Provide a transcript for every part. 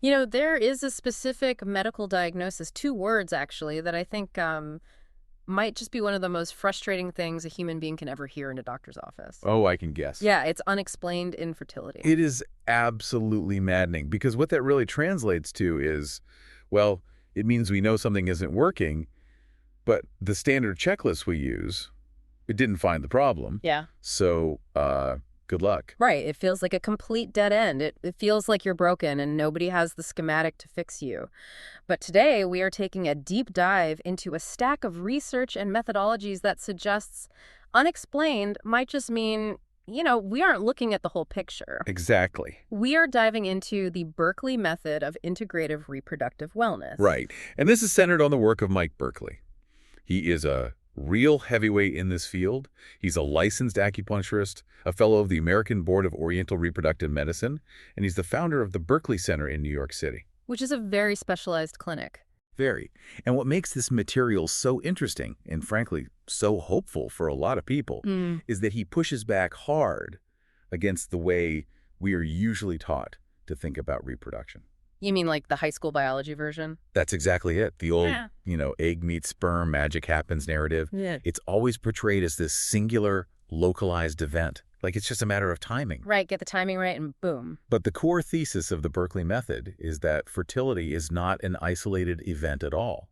You know, there is a specific medical diagnosis, 2 words actually, that I think might just be one of the most frustrating things a human being can ever hear in a doctor's office. Oh, I can guess. Yeah, it's unexplained infertility. It is absolutely maddening because what that really translates to is, well, it means we know something isn't working, but the standard checklist we use, it didn't find the problem. Yeah. So, good luck. Right. It feels like a complete dead end. It feels like you're broken and nobody has the schematic to fix you. But today we are taking a deep dive into a stack of research and methodologies that suggests unexplained might just mean, we aren't looking at the whole picture. Exactly. We are diving into the Berkley method of integrative reproductive wellness. Right. And this is centered on the work of Mike Berkley. He is a real heavyweight in this field. He's a licensed acupuncturist, a fellow of the American Board of Oriental Reproductive Medicine, and he's the founder of the Berkley Center in New York City. Which is a very specialized clinic. Very. And what makes this material so interesting, and frankly, so hopeful for a lot of people, is that he pushes back hard against the way we are usually taught to think about reproduction. You mean like the high school biology version? That's exactly it. The old, egg meets sperm, magic happens narrative. Yeah. It's always portrayed as this singular, localized event. Like it's just a matter of timing. Right, get the timing right and boom. But the core thesis of the Berkley method is that fertility is not an isolated event at all.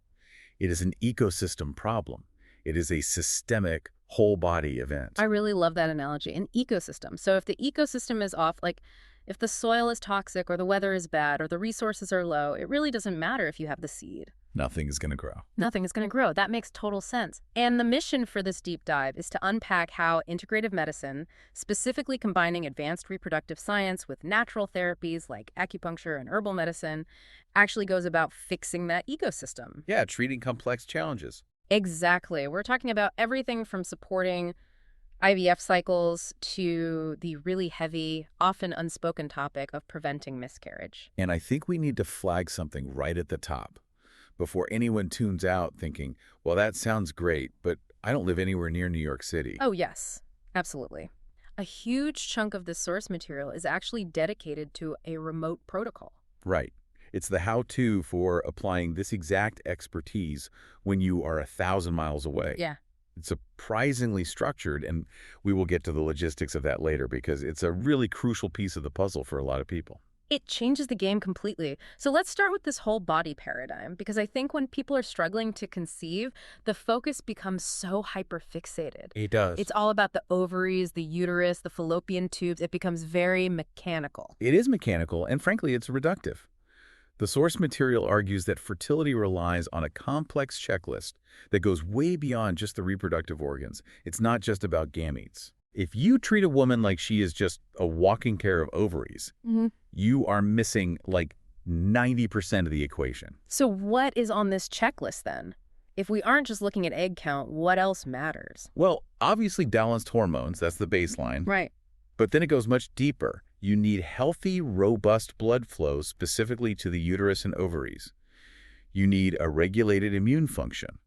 It is an ecosystem problem. It is a systemic, whole-body event. I really love that analogy, an ecosystem. So if the ecosystem is off, like if the soil is toxic or the weather is bad or the resources are low, it really doesn't matter if you have the seed. Nothing is going to grow. Nothing is going to grow. That makes total sense. And the mission for this deep dive is to unpack how integrative medicine, specifically combining advanced reproductive science with natural therapies like acupuncture and herbal medicine, actually goes about fixing that ecosystem. Yeah, treating complex challenges. Exactly. We're talking about everything from supporting IVF cycles to the really heavy, often unspoken topic of preventing miscarriage. And I think we need to flag something right at the top before anyone tunes out thinking, well, that sounds great, but I don't live anywhere near New York City. Oh, yes, absolutely. A huge chunk of this source material is actually dedicated to a remote protocol. Right. It's the how-to for applying this exact expertise when you are 1,000 miles away. Yeah. It's surprisingly structured, and we will get to the logistics of that later because it's a really crucial piece of the puzzle for a lot of people. It changes the game completely. So let's start with this whole body paradigm, because I think when people are struggling to conceive, the focus becomes so hyperfixated. It does. It's all about the ovaries, the uterus, the fallopian tubes. It becomes very mechanical. It is mechanical, and frankly, it's reductive. The source material argues that fertility relies on a complex checklist that goes way beyond just the reproductive organs. It's not just about gametes. If you treat a woman like she is just a walking pair of ovaries, you are missing like 90% of the equation. So what is on this checklist then? If we aren't just looking at egg count, what else matters? Well, obviously balanced hormones, that's the baseline. Right. But then it goes much deeper. You need healthy, robust blood flow specifically to the uterus and ovaries. You need a regulated immune function,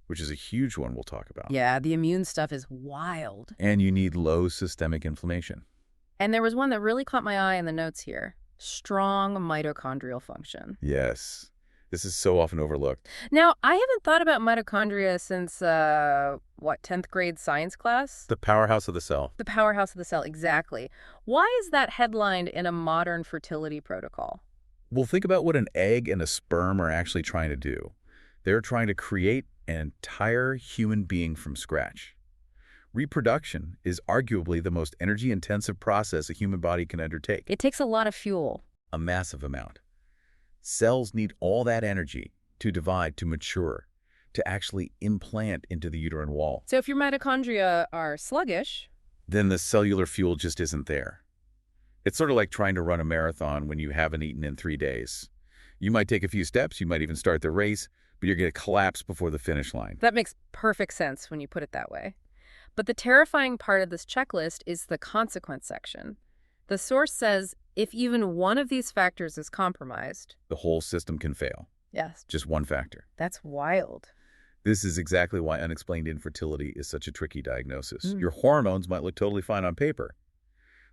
which is a huge one we'll talk about. Yeah, the immune stuff is wild. And you need low systemic inflammation. And there was one that really caught my eye in the notes here. Strong mitochondrial function. Yes. This is so often overlooked. Now, I haven't thought about mitochondria since, 10th grade science class? The powerhouse of the cell. The powerhouse of the cell, exactly. Why is that headlined in a modern fertility protocol? Well, think about what an egg and a sperm are actually trying to do. They're trying to create an entire human being from scratch. Reproduction is arguably the most energy-intensive process a human body can undertake. It takes a lot of fuel. A massive amount. Cells need all that energy to divide, to mature, to actually implant into the uterine wall. So if your mitochondria are sluggish, then the cellular fuel just isn't there. It's sort of like trying to run a marathon when you haven't eaten in 3 days. You might take a few steps, you might even start the race, but you're going to collapse before the finish line. That makes perfect sense when you put it that way. But the terrifying part of this checklist is the consequence section. The source says if even one of these factors is compromised, the whole system can fail. Yes. Just one factor. That's wild. This is exactly why unexplained infertility is such a tricky diagnosis. Your hormones might look totally fine on paper,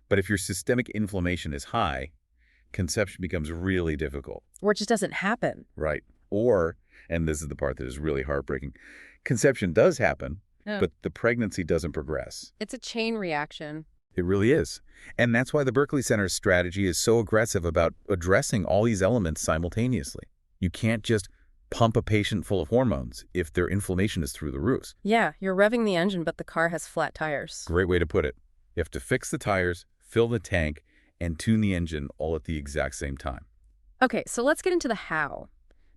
but if your systemic inflammation is high, conception becomes really difficult. Or it just doesn't happen. Right. Or, and this is the part that is really heartbreaking, conception does happen, Yeah. but the pregnancy doesn't progress. It's a chain reaction. It really is. And that's why the Berkley Center's strategy is so aggressive about addressing all these elements simultaneously. You can't just pump a patient full of hormones if their inflammation is through the roof. Yeah, you're revving the engine, but the car has flat tires. Great way to put it. You have to fix the tires, fill the tank, and tune the engine all at the exact same time. Okay, so let's get into the how,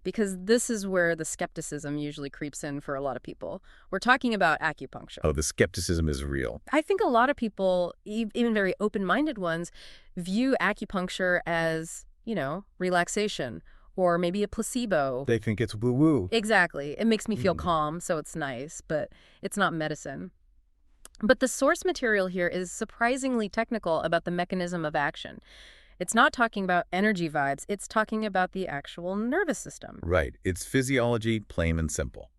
because this is where the skepticism usually creeps in for a lot of people. We're talking about acupuncture. Oh, the skepticism is real. I think a lot of people, even very open-minded ones, view acupuncture as, relaxation, or maybe a placebo. They think it's woo-woo. Exactly. It makes me feel calm, so it's nice, but it's not medicine. But the source material here is surprisingly technical about the mechanism of action. It's not talking about energy vibes, it's talking about the actual nervous system. Right. It's physiology, plain and simple.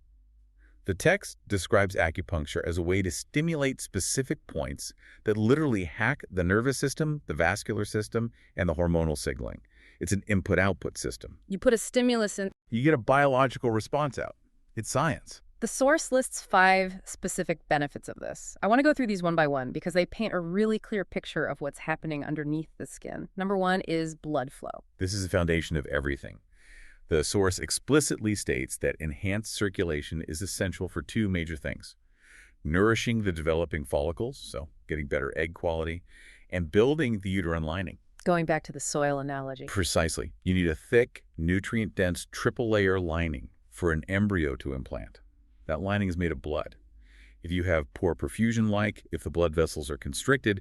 The text describes acupuncture as a way to stimulate specific points that literally hack the nervous system, the vascular system, and the hormonal signaling. It's an input-output system. You put a stimulus in. You get a biological response out. It's science. The source lists 5 specific benefits of this. I want to go through these one by one because they paint a really clear picture of what's happening underneath the skin. Number 1 is blood flow. This is the foundation of everything. The source explicitly states that enhanced circulation is essential for 2 major things: nourishing the developing follicles, so getting better egg quality, and building the uterine lining. Going back to the soil analogy. Precisely. You need a thick, nutrient-dense triple-layer lining for an embryo to implant. That lining is made of blood. If you have poor perfusion, if the blood vessels are constricted,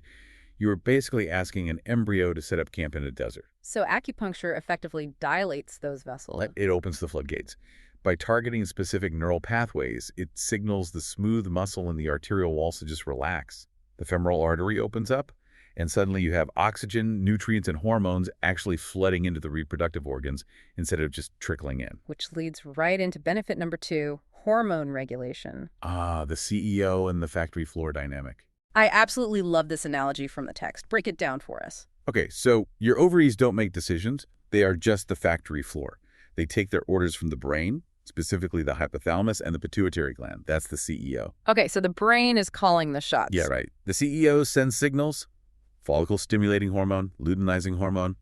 you are basically asking an embryo to set up camp in a desert. So acupuncture effectively dilates those vessels. It opens the floodgates. By targeting specific neural pathways, it signals the smooth muscle in the arterial walls to just relax. The femoral artery opens up, and suddenly you have oxygen, nutrients, and hormones actually flooding into the reproductive organs instead of just trickling in. Which leads right into benefit number 2, hormone regulation. Ah, the CEO and the factory floor dynamic. I absolutely love this analogy from the text. Break it down for us. Okay, so your ovaries don't make decisions. They are just the factory floor. They take their orders from the brain, specifically the hypothalamus and the pituitary gland. That's the CEO. Okay, so the brain is calling the shots. Yeah, right. The CEO sends signals: follicle-stimulating hormone, luteinizing hormone.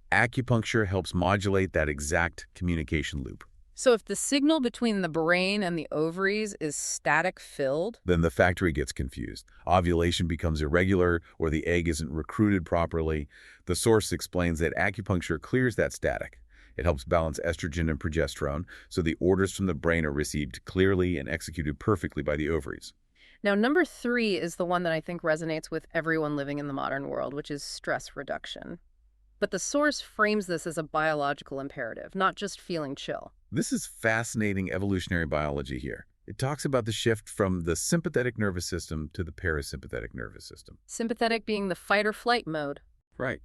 Acupuncture helps modulate that exact communication loop. So if the signal between the brain and the ovaries is static-filled, Then the factory gets confused. Ovulation becomes irregular, or the egg isn't recruited properly. The source explains that acupuncture clears that static. It helps balance estrogen and progesterone, so the orders from the brain are received clearly and executed perfectly by the ovaries. Now, number 3 is the one that I think resonates with everyone living in the modern world, which is stress reduction. But the source frames this as a biological imperative, not just feeling chill. This is fascinating evolutionary biology here. It talks about the shift from the sympathetic nervous system to the parasympathetic nervous system. Sympathetic being the fight or flight mode. Right.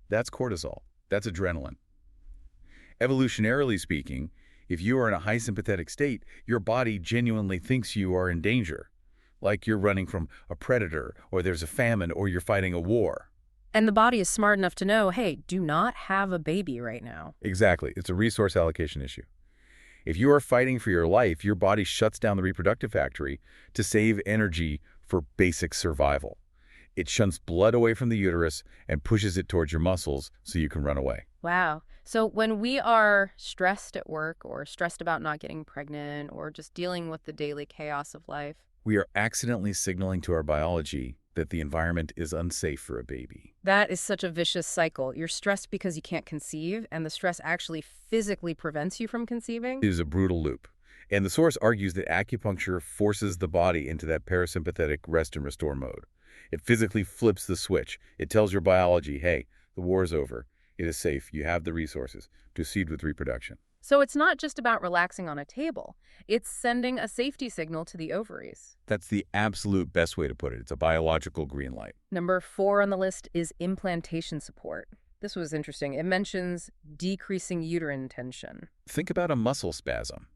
That's cortisol. That's adrenaline. Evolutionarily speaking, if you are in a high sympathetic state, your body genuinely thinks you are in danger, like you're running from a predator, or there's a famine, or you're fighting a war. And the body is smart enough to know, hey, do not have a baby right now. Exactly. It's a resource allocation issue. If you are fighting for your life, your body shuts down the reproductive factory to save energy for basic survival. It shunts blood away from the uterus and pushes it towards your muscles so you can run away. Wow. So when we are stressed at work or stressed about not getting pregnant or just dealing with the daily chaos of life, We are accidentally signaling to our biology that the environment is unsafe for a baby. that is such a vicious cycle. You're stressed because you can't conceive, and the stress actually physically prevents you from conceiving. It is a brutal loop. And the source argues that acupuncture forces the body into that parasympathetic rest and restore mode. It physically flips the switch. It tells your biology, hey, the war is over. It is safe. You have the resources. Proceed with reproduction. So it's not just about relaxing on a table. It's sending a safety signal to the ovaries. That's the absolute best way to put it. It's a biological green light. Number 4 on the list is implantation support. This was interesting. It mentions decreasing uterine tension. Think about a muscle spasm.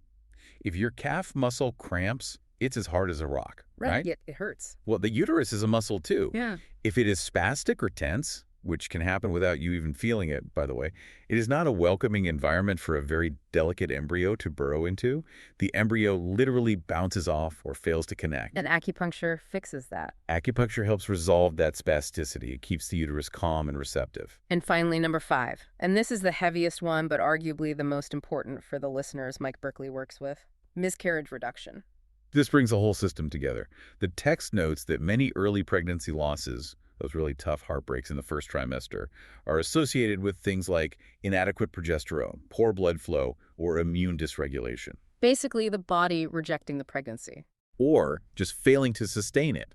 If your calf muscle cramps, it's as hard as a rock, right? Yet it hurts. Well, the uterus is a muscle too. Yeah. If it is spastic or tense, which can happen without you even feeling it, by the way. It is not a welcoming environment for a very delicate embryo to burrow into. The embryo literally bounces off or fails to connect. And acupuncture fixes that. Acupuncture helps resolve that spasticity. It keeps the uterus calm and receptive. And finally, number 5. And this is the heaviest one, but arguably the most important for the listeners Mike Berkley works with. Miscarriage reduction. This brings the whole system together. The text notes that many early pregnancy losses, those really tough heartbreaks in the first trimester, are associated with things like inadequate progesterone, poor blood flow, or immune dysregulation. Basically, the body rejecting the pregnancy. Or just failing to sustain it.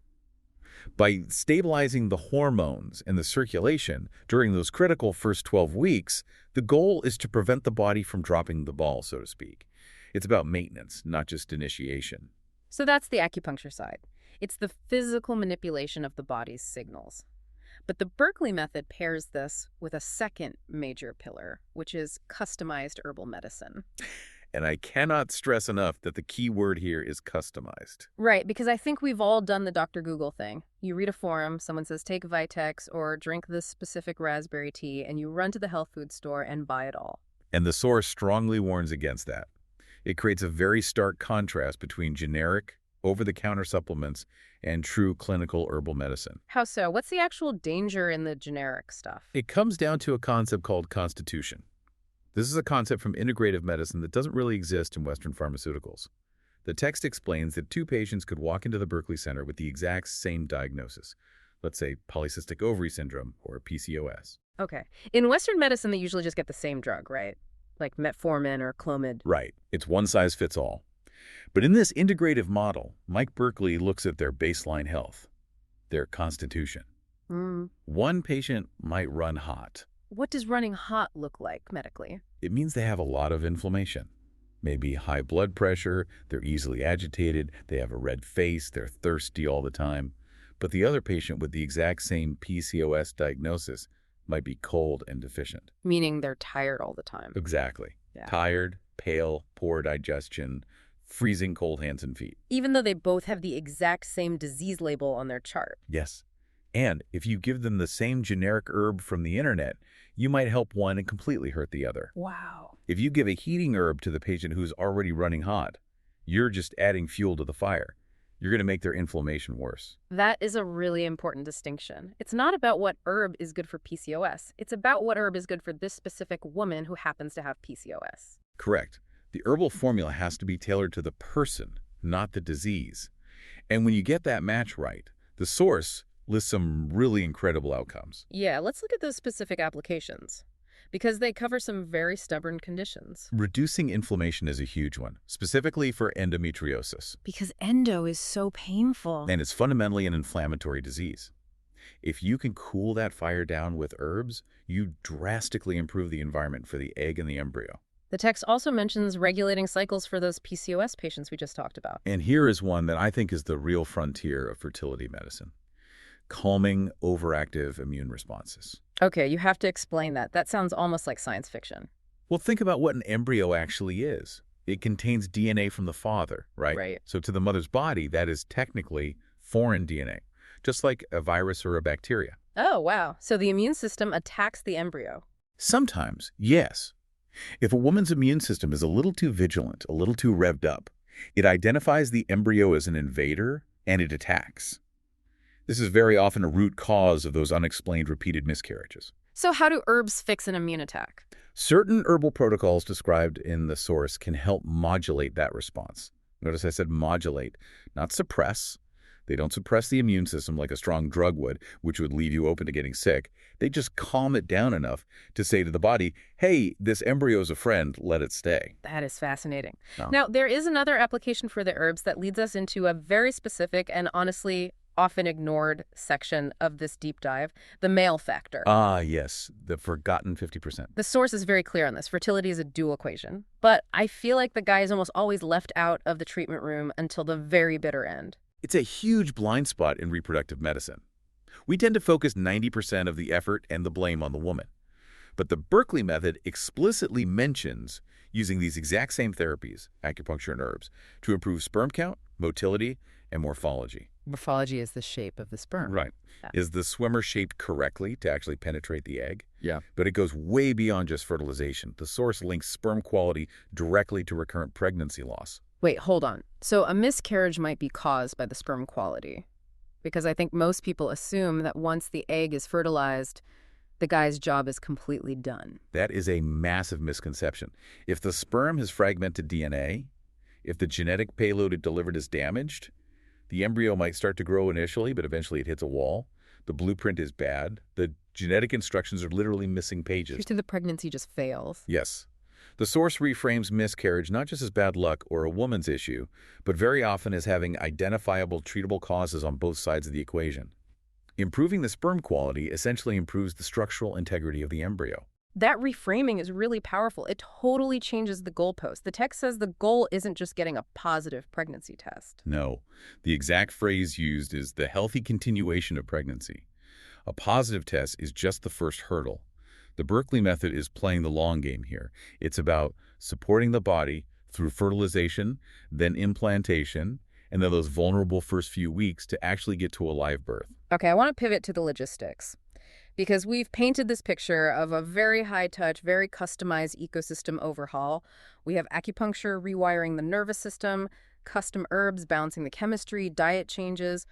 By stabilizing the hormones and the circulation during those critical first 12 weeks, the goal is to prevent the body from dropping the ball, so to speak. It's about maintenance, not just initiation. So that's the acupuncture side. It's the physical manipulation of the body's signals. But the Berkley method pairs this with a second major pillar, which is customized herbal medicine. And I cannot stress enough that the key word here is customized. Right, because I think we've all done the Dr. Google thing. You read a forum, someone says take Vitex or drink this specific raspberry tea, and you run to the health food store and buy it all. And the source strongly warns against that. It creates a very stark contrast between generic, over-the-counter supplements and true clinical herbal medicine. How so? What's the actual danger in the generic stuff? It comes down to a concept called constitution. This is a concept from integrative medicine that doesn't really exist in Western pharmaceuticals. The text explains that 2 patients could walk into the Berkley Center with the exact same diagnosis, let's say polycystic ovary syndrome or PCOS. Okay. In Western medicine, they usually just get the same drug, right? Like metformin or Clomid. Right. It's one size fits all. But in this integrative model, Mike Berkley looks at their baseline health, their constitution. One patient might run hot. What does running hot look like medically? It means they have a lot of inflammation. Maybe high blood pressure, they're easily agitated, they have a red face, they're thirsty all the time. But the other patient with the exact same PCOS diagnosis might be cold and deficient. Meaning they're tired all the time. Exactly. Yeah. Tired, pale, poor digestion, freezing cold hands and feet. Even though they both have the exact same disease label on their chart. Yes. And if you give them the same generic herb from the internet, you might help one and completely hurt the other. Wow. If you give a heating herb to the patient who's already running hot, you're just adding fuel to the fire. You're going to make their inflammation worse. That is a really important distinction. It's not about what herb is good for PCOS. It's about what herb is good for this specific woman who happens to have PCOS. Correct. The herbal formula has to be tailored to the person, not the disease. And when you get that match right, the source lists some really incredible outcomes. Yeah, let's look at those specific applications, because they cover some very stubborn conditions. Reducing inflammation is a huge one, specifically for endometriosis. Because endo is so painful. And it's fundamentally an inflammatory disease. If you can cool that fire down with herbs, you drastically improve the environment for the egg and the embryo. The text also mentions regulating cycles for those PCOS patients we just talked about. And here is one that I think is the real frontier of fertility medicine. Calming overactive immune responses. Okay, you have to explain that. That sounds almost like science fiction. Well, think about what an embryo actually is. It contains DNA from the father, right? Right. So to the mother's body, that is technically foreign DNA, just like a virus or a bacteria. Oh, wow. So the immune system attacks the embryo. Sometimes, yes. If a woman's immune system is a little too vigilant, a little too revved up, it identifies the embryo as an invader and it attacks. This is very often a root cause of those unexplained repeated miscarriages. So how do herbs fix an immune attack? Certain herbal protocols described in the source can help modulate that response. Notice I said modulate, not suppress. They don't suppress the immune system like a strong drug would, which would leave you open to getting sick. They just calm it down enough to say to the body, hey, this embryo's a friend, let it stay. That is fascinating. Oh. Now, there is another application for the herbs that leads us into a very specific and honestly often ignored section of this deep dive, the male factor. Ah, yes, the forgotten 50%. The source is very clear on this. Fertility is a dual equation. But I feel like the guy is almost always left out of the treatment room until the very bitter end. It's a huge blind spot in reproductive medicine. We tend to focus 90% of the effort and the blame on the woman. But the Berkley method explicitly mentions using these exact same therapies, acupuncture and herbs, to improve sperm count, motility, and morphology. Morphology is the shape of the sperm. Right. Yeah. Is the swimmer shaped correctly to actually penetrate the egg? Yeah. But it goes way beyond just fertilization. The source links sperm quality directly to recurrent pregnancy loss. Wait, hold on. So a miscarriage might be caused by the sperm quality. Because I think most people assume that once the egg is fertilized, the guy's job is completely done. That is a massive misconception. If the sperm has fragmented DNA, if the genetic payload it delivered is damaged, the embryo might start to grow initially, but eventually it hits a wall. The blueprint is bad. The genetic instructions are literally missing pages. Usually the pregnancy just fails. Yes. The source reframes miscarriage not just as bad luck or a woman's issue, but very often as having identifiable, treatable causes on both sides of the equation. Improving the sperm quality essentially improves the structural integrity of the embryo. That reframing is really powerful. It totally changes the goalpost. The text says the goal isn't just getting a positive pregnancy test. No, the exact phrase used is the healthy continuation of pregnancy. A positive test is just the first hurdle. The Berkley method is playing the long game here. It's about supporting the body through fertilization, then implantation, and then those vulnerable first few weeks to actually get to a live birth. Okay, I want to pivot to the logistics. Because we've painted this picture of a very high-touch, very customized ecosystem overhaul. We have acupuncture rewiring the nervous system, custom herbs balancing the chemistry, diet changes.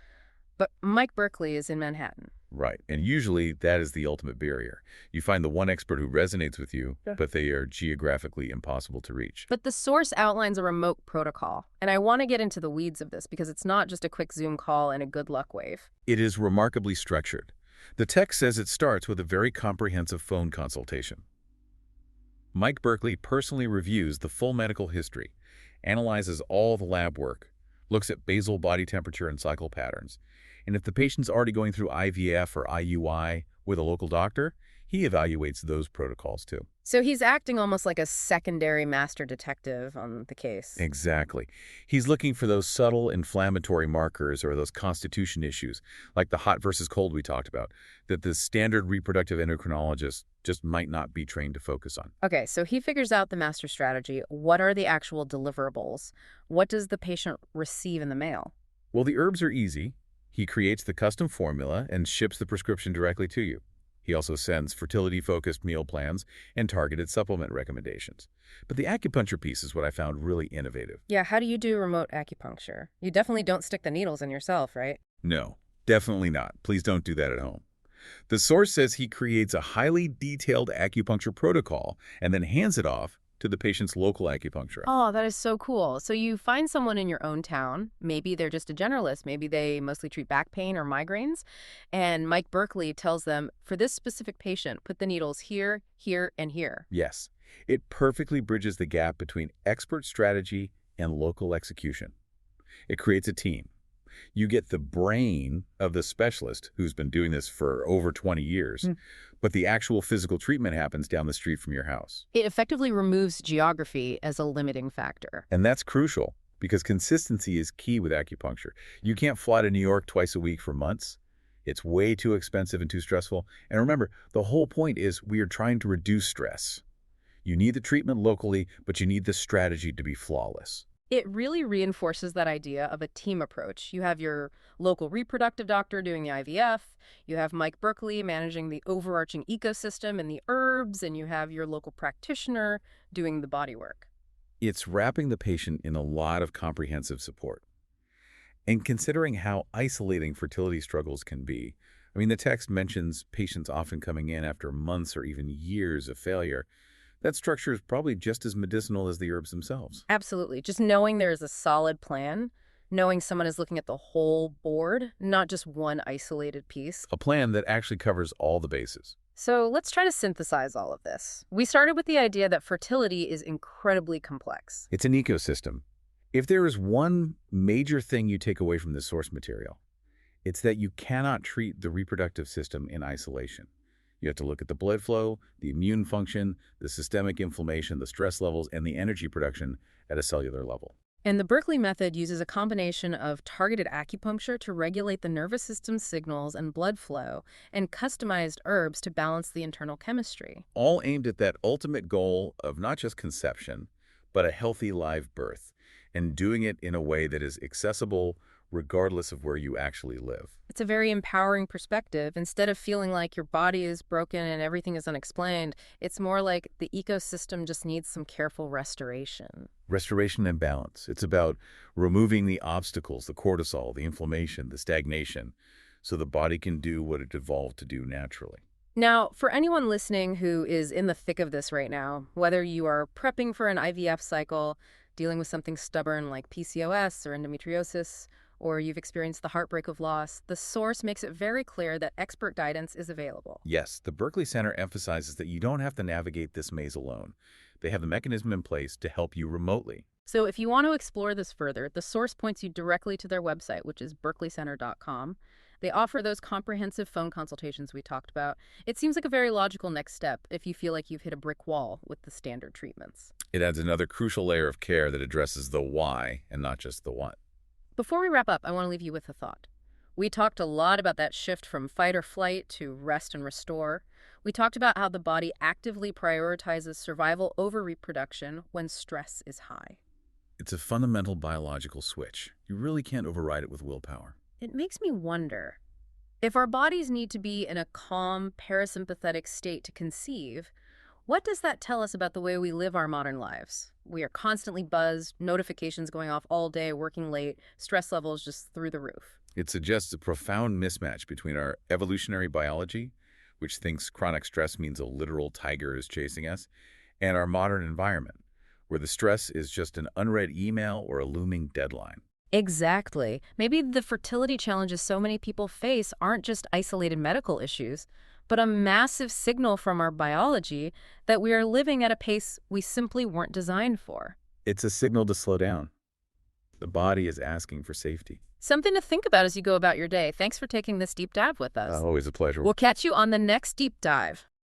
But Mike Berkley is in Manhattan. Right, and usually that is the ultimate barrier. You find the one expert who resonates with you, but they are geographically impossible to reach. But the source outlines a remote protocol. And I want to get into the weeds of this because it's not just a quick Zoom call and a good luck wave. It is remarkably structured. The text says it starts with a very comprehensive phone consultation. Mike Berkley personally reviews the full medical history, analyzes all the lab work, looks at basal body temperature and cycle patterns, and if the patient's already going through IVF or IUI with a local doctor, he evaluates those protocols too. So he's acting almost like a secondary master detective on the case. Exactly. He's looking for those subtle inflammatory markers or those constitution issues, like the hot versus cold we talked about, that the standard reproductive endocrinologist just might not be trained to focus on. Okay, so he figures out the master strategy. What are the actual deliverables? What does the patient receive in the mail? Well, the herbs are easy. He creates the custom formula and ships the prescription directly to you. He also sends fertility-focused meal plans and targeted supplement recommendations. But the acupuncture piece is what I found really innovative. Yeah, how do you do remote acupuncture? You definitely don't stick the needles in yourself, right? No, definitely not. Please don't do that at home. The source says he creates a highly detailed acupuncture protocol and then hands it off to the patient's local acupuncturist. Oh, that is so cool. So you find someone in your own town. Maybe they're just a generalist. Maybe they mostly treat back pain or migraines. And Mike Berkley tells them, for this specific patient, put the needles here, here, and here. Yes, it perfectly bridges the gap between expert strategy and local execution. It creates a team. You get the brain of the specialist who's been doing this for over 20 years, but the actual physical treatment happens down the street from your house. It effectively removes geography as a limiting factor. And that's crucial because consistency is key with acupuncture. You can't fly to New York twice a week for months. It's way too expensive and too stressful. And remember, the whole point is we are trying to reduce stress. You need the treatment locally, but you need the strategy to be flawless. It really reinforces that idea of a team approach. You have your local reproductive doctor doing the IVF, you have Mike Berkley managing the overarching ecosystem and the herbs, and you have your local practitioner doing the body work. It's wrapping the patient in a lot of comprehensive support. And considering how isolating fertility struggles can be, I mean, the text mentions patients often coming in after months or even years of failure. That structure is probably just as medicinal as the herbs themselves. Absolutely. Just knowing there is a solid plan, knowing someone is looking at the whole board, not just one isolated piece. A plan that actually covers all the bases. So let's try to synthesize all of this. We started with the idea that fertility is incredibly complex. It's an ecosystem. If there is one major thing you take away from this source material, it's that you cannot treat the reproductive system in isolation. You have to look at the blood flow, the immune function, the systemic inflammation, the stress levels, and the energy production at a cellular level. And the Berkeley method uses a combination of targeted acupuncture to regulate the nervous system signals and blood flow, and customized herbs to balance the internal chemistry. All aimed at that ultimate goal of not just conception, but a healthy live birth, and doing it in a way that is accessible regardless of where you actually live. It's a very empowering perspective. Instead of feeling like your body is broken and everything is unexplained, it's more like the ecosystem just needs some careful restoration. Restoration and balance. It's about removing the obstacles, the cortisol, the inflammation, the stagnation, so the body can do what it evolved to do naturally. Now, for anyone listening who is in the thick of this right now, whether you are prepping for an IVF cycle, dealing with something stubborn like PCOS or endometriosis, or you've experienced the heartbreak of loss, the source makes it very clear that expert guidance is available. Yes, the Berkley Center emphasizes that you don't have to navigate this maze alone. They have the mechanism in place to help you remotely. So if you want to explore this further, the source points you directly to their website, which is berkleycenter.com. They offer those comprehensive phone consultations we talked about. It seems like a very logical next step if you feel like you've hit a brick wall with the standard treatments. It adds another crucial layer of care that addresses the why and not just the what. Before we wrap up, I want to leave you with a thought. We talked a lot about that shift from fight or flight to rest and restore. We talked about how the body actively prioritizes survival over reproduction when stress is high. It's a fundamental biological switch. You really can't override it with willpower. It makes me wonder, if our bodies need to be in a calm, parasympathetic state to conceive, what does that tell us about the way we live our modern lives? We are constantly buzzed, notifications going off all day, working late, stress levels just through the roof. It suggests a profound mismatch between our evolutionary biology, which thinks chronic stress means a literal tiger is chasing us, and our modern environment, where the stress is just an unread email or a looming deadline. Exactly. Maybe the fertility challenges so many people face aren't just isolated medical issues, but a massive signal from our biology that we are living at a pace we simply weren't designed for. It's a signal to slow down. The body is asking for safety. Something to think about as you go about your day. Thanks for taking this deep dive with us. Always a pleasure. We'll catch you on the next deep dive.